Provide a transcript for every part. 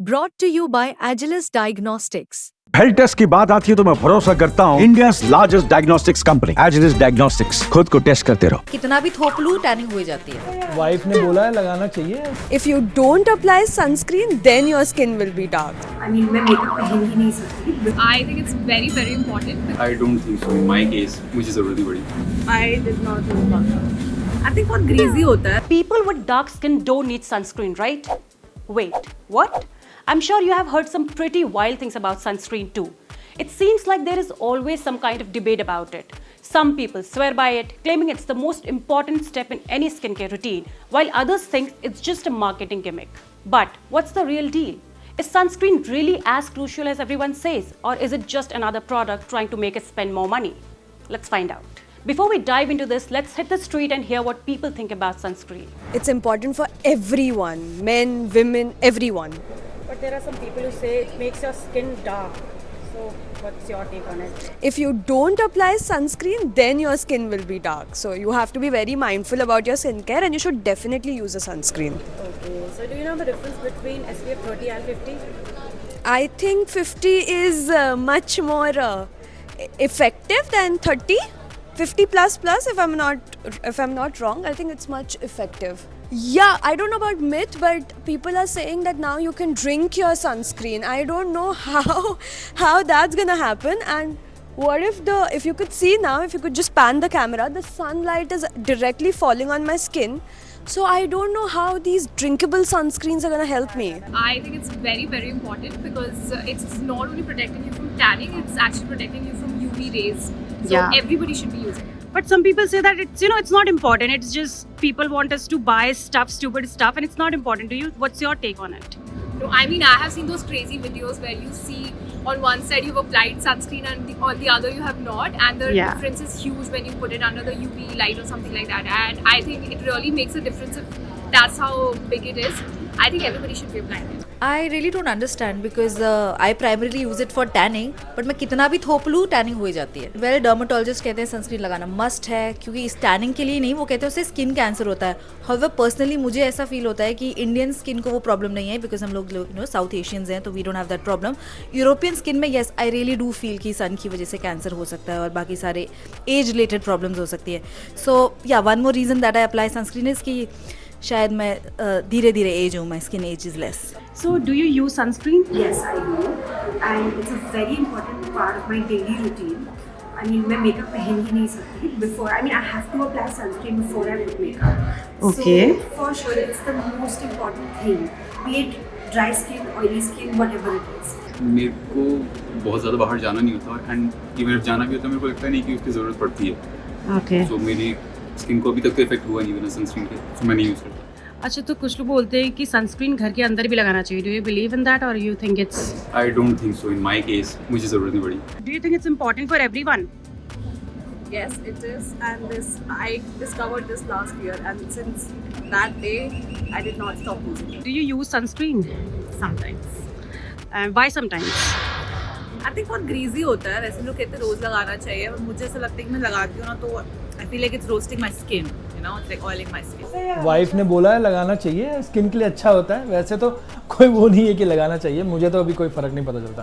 Brought to you by Agilus Diagnostics. Health test की बात आती है तो मैं भरोसा करता हूँ India largest diagnostics company Agilus Diagnostics. खुद को टेस्ट करते रहो। कितना भी थोप लूं टैनिंग हो ही जाती है। वाइफ ने बोला है लगाना चाहिए। If you don't apply sunscreen, then your skin will be dark. I mean, मैं मेकअप पहन ही नहीं सकती। I think it's very, very important. I don't think so in my case, which is already body. I did not use makeup. I think बहुत greasy होता है। People with dark skin don't need sunscreen, right? Wait, what? I'm sure you have heard some pretty wild things about sunscreen too. It seems like there is always some kind of debate about it. Some people swear by it, claiming it's the most important step in any skincare routine, while others think it's just a marketing gimmick. But what's the real deal? Is sunscreen really as crucial as everyone says, or is it just another product trying to make us spend more money? Let's find out. Before we dive into this, let's hit the street and hear what people think about sunscreen. It's important for everyone, men, women, everyone. But there are some people who say it makes your skin dark. So what's your take on it? If you don't apply sunscreen, then your skin will be dark. So you have to be very mindful about your skincare and you should definitely use a sunscreen. Okay. So do you know the difference between SPF 30 and 50? I think 50 is much more effective than 30. 50 plus if I'm not wrong, I think it's much effective. Yeah, I don't know about myth, but people are saying that now you can drink your sunscreen. I don't know how that's gonna happen. And what if you could see now, if you could just pan the camera, the sunlight is directly falling on my skin. So I don't know how these drinkable sunscreens are gonna help me. I think it's very, very important because it's not only protecting you from tanning, it's actually protecting you from UV rays. So everybody should be using it. But some people say that it's not important. It's just people want us to buy stuff, stupid stuff, and it's not important to you. What's your take on it? No, I mean, I have seen those crazy videos where you see on one side you've applied sunscreen and on the other you have not, and the difference is huge when you put it under the UV light or something like that. And I think it really makes a difference if that's how big it is. I think everybody should be applying it. I really don't understand because I primarily use it for tanning, but मैं कितना भी थोप लूं tanning हो ही जाती है। Well, dermatologist कहते हैं सनस्क्रीन लगाना मस्ट है क्योंकि इस टैनिंग के लिए नहीं, वो कहते हैं उससे स्किन कैंसर होता है। However, पर्सनली मुझे ऐसा फील होता है कि इंडियन स्किन को वो प्रॉब्लम नहीं है बिकॉज हम लोग साउथ एशियंस हैं तो we don't have that problem. European skin में yes I really do feel कि सन की वजह से कैंसर हो सकता है और बाकी सारे एज रिलेटेड प्रॉब्लम्स हो सकती है। सो या one more reason that I apply sunscreen is कि शायद मैं धीरे धीरे एज हूँ, my skin age is less. So, do you use sunscreen? Yes, I do. And it's a very important part of my daily routine. I mean, मैं makeup पहन ही नहीं सकती before. I mean, I have to apply sunscreen before I put makeup. Okay. So, for sure, it's the most important thing. Be it dry skin, oily skin, whatever it is. मेरे को बहुत ज़्यादा बाहर जाना नहीं होता एंड इवन जाना भी होता है मेरे को लगता नहीं कि उसकी ज़रूरत पड़ती है। Okay. सो मेरी स्किन को अभी तक तो इफेक्ट हुआ नहीं बिना सनस्क्रीन के, सो मैं नहीं यूज़ करता। अच्छा, तो कुछ लोग बोलते हैं कि सनस्क्रीन घर के अंदर भी लगाना चाहिए। Do you believe in that और you think it's? I don't think so in my case, मुझे ज़रूरत नहीं पड़ी। Do you think it's important for everyone? Yes, it is. And I discovered this last year, and since that day, I did not stop using it. Do you use sunscreen? Sometimes. Why sometimes? I think बहुत greasy होता है। वैसे लोग कहते हैं रोज लगाना चाहिए, और मुझे ऐसा लगता है कि मैं लगाती हूँ ना तो I feel like it's roasting my skin. You know, it's like oiling my skin. Wife ने बोला है लगाना चाहिए, स्किन के लिए अच्छा होता है। वैसे तो कोई वो नहीं है कि लगाना चाहिए, मुझे तो अभी कोई फ़र्क नहीं पता चलता।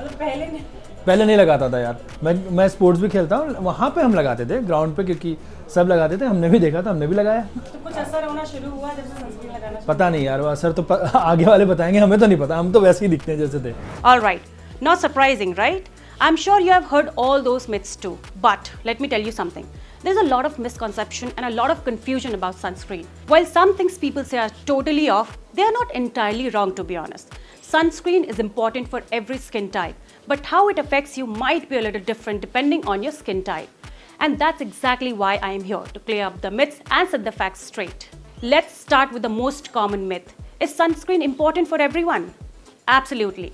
पहले नहीं लगाता था यार। मैं स्पोर्ट्स भी खेलता हूँ, वहाँ पे हम लगाते थे ग्राउंड पे क्योंकि सब लगाते थे, हमने भी देखा था, हमने भी लगाया। तो कुछ असर होना शुरू हुआ जब से सनस्क्रीन लगाना? पता नहीं यार, वो असर तो आगे वाले बताएंगे, हमें तो नहीं पता, हम तो वैसे ही दिखते हैं जैसे थे। All right, not surprising, right? I'm sure you have heard all those myths too. But let me tell you something. There's a lot of misconception and a lot of confusion about sunscreen. While some things people say are totally off, they are not entirely wrong, to be honest. Sunscreen is important for every skin type, but how it affects you might be a little different depending on your skin type. And that's exactly why I am here, to clear up the myths and set the facts straight. Let's start with the most common myth. Is sunscreen important for everyone? Absolutely.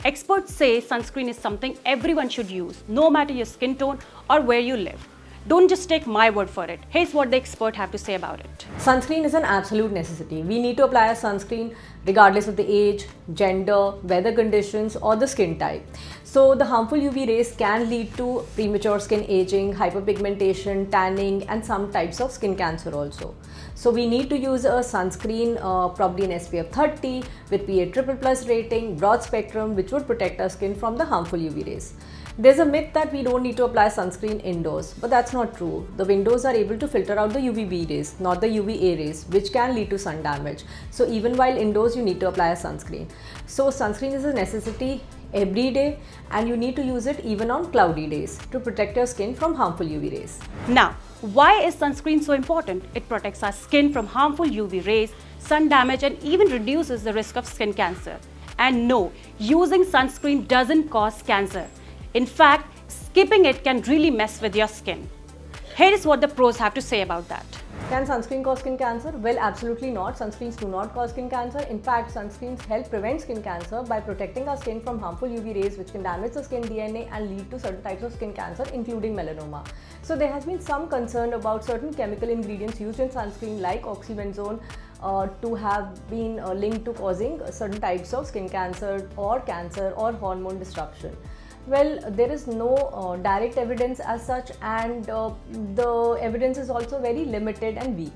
Experts say sunscreen is something everyone should use, no matter your skin tone or where you live. Don't just take my word for it. Here's what the expert have to say about it. Sunscreen is an absolute necessity. We need to apply a sunscreen regardless of the age, gender, weather conditions or the skin type. So the harmful UV rays can lead to premature skin aging, hyperpigmentation, tanning and some types of skin cancer also. So we need to use a sunscreen, probably an SPF 30 with PA++ rating, broad spectrum, which would protect our skin from the harmful UV rays. There's a myth that we don't need to apply sunscreen indoors, but that's not true. The windows are able to filter out the UVB rays, not the UVA rays, which can lead to sun damage. So even while indoors, you need to apply a sunscreen. So sunscreen is a necessity every day, and you need to use it even on cloudy days to protect your skin from harmful UV rays. Now, why is sunscreen so important? It protects our skin from harmful UV rays, sun damage, and even reduces the risk of skin cancer. And no, using sunscreen doesn't cause cancer. In fact, skipping it can really mess with your skin. Here is what the pros have to say about that. Can sunscreen cause skin cancer? Well, absolutely not. Sunscreens do not cause skin cancer. In fact, sunscreens help prevent skin cancer by protecting our skin from harmful UV rays, which can damage the skin DNA and lead to certain types of skin cancer, including melanoma. So there has been some concern about certain chemical ingredients used in sunscreen like oxybenzone to have been linked to causing certain types of skin cancer or hormone disruption. Well, there is no direct evidence as such, and the evidence is also very limited and weak.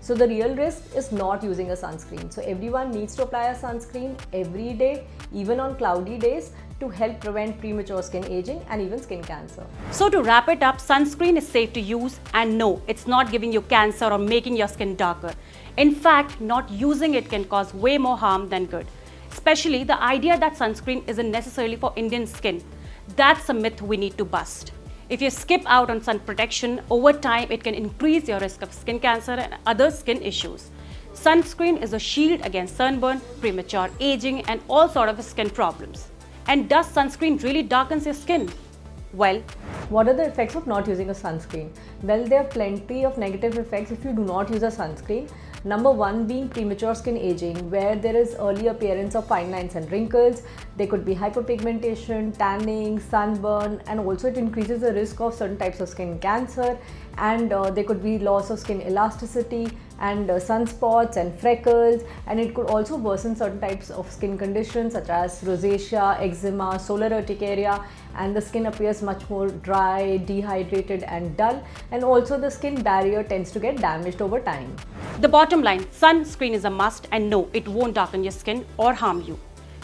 So the real risk is not using a sunscreen. So everyone needs to apply a sunscreen every day, even on cloudy days, to help prevent premature skin aging and even skin cancer. So to wrap it up, sunscreen is safe to use, and no, it's not giving you cancer or making your skin darker. In fact, not using it can cause way more harm than good. Especially the idea that sunscreen isn't necessarily for Indian skin. That's a myth we need to bust. If you skip out on sun protection, over time it can increase your risk of skin cancer and other skin issues. Sunscreen is a shield against sunburn, premature aging, and all sort of skin problems. And does sunscreen really darkens your skin? Well, what are the effects of not using a sunscreen? Well, there are plenty of negative effects if you do not use a sunscreen. Number one being premature skin aging, where there is early appearance of fine lines and wrinkles. There could be hyperpigmentation, tanning, sunburn, and also it increases the risk of certain types of skin cancer, and there could be loss of skin elasticity and sunspots and freckles, and it could also worsen certain types of skin conditions such as rosacea, eczema, solar urticaria, and the skin appears much more dry, dehydrated and dull, and also the skin barrier tends to get damaged over time. The bottom line, sunscreen is a must, and no, it won't darken your skin or harm you.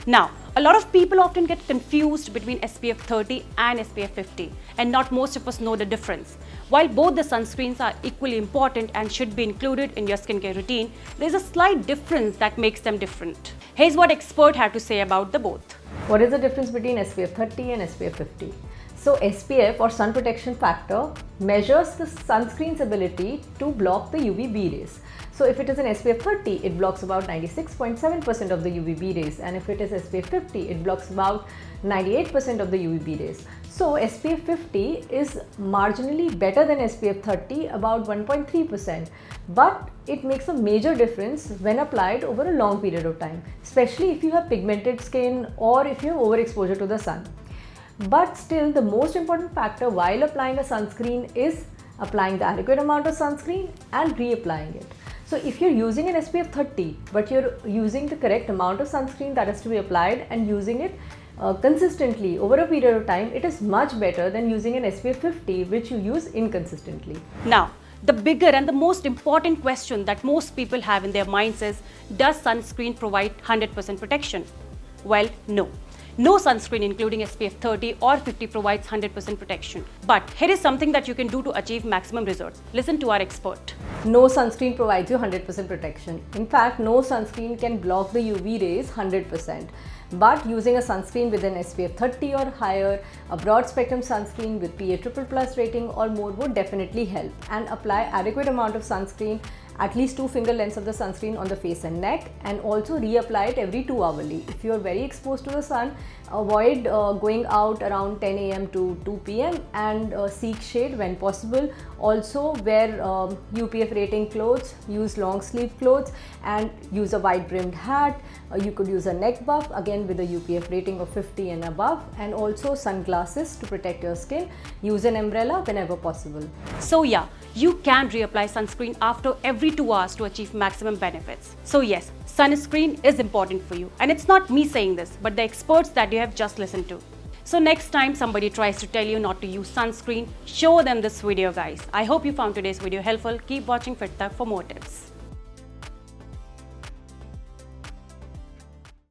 Now, a lot of people often get confused between SPF 30 and SPF 50, and not most of us know the difference. While both the sunscreens are equally important and should be included in your skincare routine, there's a slight difference that makes them different. Here's what experts have to say about the both. What is the difference between SPF 30 and SPF 50? So SPF, or sun protection factor, measures the sunscreen's ability to block the UVB rays. So if it is an SPF 30, it blocks about 96.7% of the UVB rays, and if it is SPF 50, it blocks about 98% of the UVB rays. So SPF 50 is marginally better than SPF 30, about 1.3%, but it makes a major difference when applied over a long period of time, especially if you have pigmented skin or if you have overexposure to the sun. But still, the most important factor while applying a sunscreen is applying the adequate amount of sunscreen and reapplying it. So if you're using an SPF 30, but you're using the correct amount of sunscreen that has to be applied and using it consistently over a period of time, it is much better than using an SPF 50, which you use inconsistently. Now, the bigger and the most important question that most people have in their minds is, does sunscreen provide 100% protection? Well, no. No sunscreen including SPF 30 or 50 provides 100% protection. But here is something that you can do to achieve maximum results. Listen to our expert. No sunscreen provides you 100% protection. In fact, no sunscreen can block the UV rays 100%. But using a sunscreen with an SPF 30 or higher, a broad spectrum sunscreen with PA++ rating or more would definitely help, and apply adequate amount of sunscreen, at least 2 finger lengths of the sunscreen on the face and neck, and also reapply it every 2 hourly. If you are very exposed to the sun, avoid going out around 10 AM to 2 PM and seek shade when possible. Also wear UPF rating clothes, use long sleeve clothes, and use a wide brimmed hat. You could use a neck buff, again with a UPF rating of 50 and above, and also sunglasses to protect your skin. Use an umbrella whenever possible. So yeah, you can reapply sunscreen after every 2 hours to achieve maximum benefits. So yes, sunscreen is important for you, and it's not me saying this, but the experts that you have just listened to. So next time somebody tries to tell you not to use sunscreen, show them this video, guys. I hope you found today's video helpful. Keep watching FitTech for more tips.